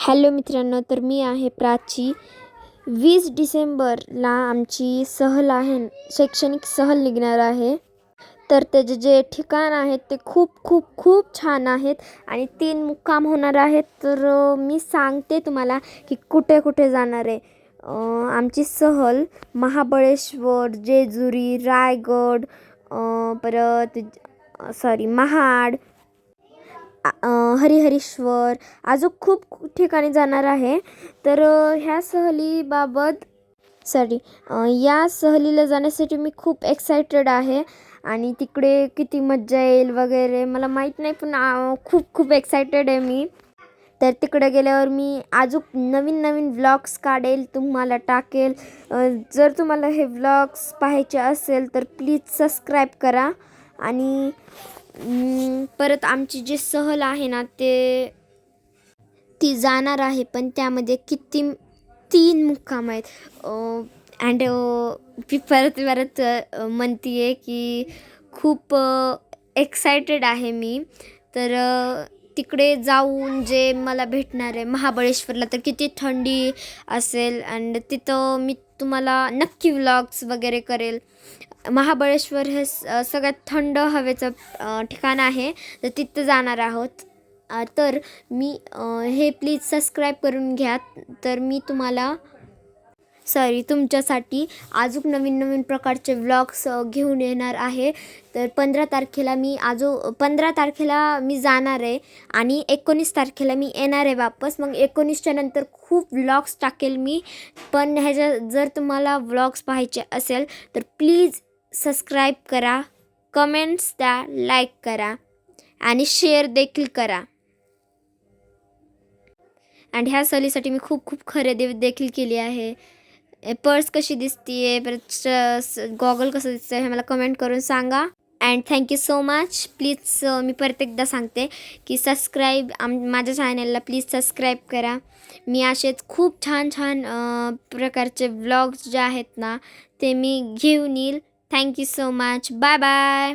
Hello मित्रांनो, तर मी आहे प्राची. 20 डिसेंबरला आमची सहल आहे, शैक्षणिक सहल निघणार आहे. तर त्याचे जे ठिकाण आहेत ते खूप खूप खूप छान आहेत आणि 3 मुक्काम होणार आहेत. तर मी सांगते तुम्हाला की कुठे कुठे जाणार आहे. आमची सहल महाबळेश्वर, जेजुरी, रायगड, परत महाड, हरिहरेश्वर, अजून खूप ठिकाणी जाणार आहे. तर ह्या सहलीबाबत या सहलीला जाण्यासाठी मी खूप एक्सायटेड आहे आणि तिकडे किती मज्जा येईल वगैरे मला माहीत नाही, पण खूप खूप एक्सायटेड आहे मी. तर तिकडे गेल्यावर मी अजून नवीन नवीन व्लॉग्स काढेल, तुम्हाला टाकेल. जर तुम्हाला हे व्लॉग्स पाहायचे असेल तर प्लीज सबस्क्राईब करा. आणि परत आमची जी सहल आहे ना ती जाणार आहे, पण त्यामध्ये किती 3 मुक्काम आहेत. अँड मी परत परत म्हणते आहे की खूप एक्सायटेड आहे मी. तर तिकडे जाऊन जे मला भेटणार आहे महाबळेश्वरला, तर किती थंडी असेल अँड तिथं मी तुम्हाला नक्की व्लॉग्स वगैरे करेल. महाबळेश्वर हे सगळ्यात थंड हवेचं ठिकाण आहे, तर तिथं जाणार आहोत. तर मी हे प्लीज सबस्क्राईब करून घ्या. तर मी तुमच्यासाठी अजून नवीन नवीन प्रकारचे व्लॉग्स घेऊन येणार आहे. तर 15 तारखेला मी जाणार आहे आणि 19 तारखेला मी येणार आहे वापस. मग 19च्या नंतर खूप व्लॉग्स टाकेल मी. पण जर तुम्हाला व्लॉग्स पाहायचे असेल तर प्लीज सबस्क्राईब करा, कमेंट्स द्या, लाईक करा आणि शेअर देखील करा. आणि ह्या सहलीसाठी मी खूप खूप खरेदी देखील केली आहे. पर्स कशी दिसते, परत गॉगल कसं दिसतं हे मला कमेंट करून सांगा. And thank you so much. Please मी परत एकदा सांगते की माझ्या चॅनलला प्लीज सबस्क्राईब करा. मी असेच खूप छान छान प्रकारचे व्लॉग्स जे आहेत ना ते मी घेऊन येईल. Thank you so much. Bye bye.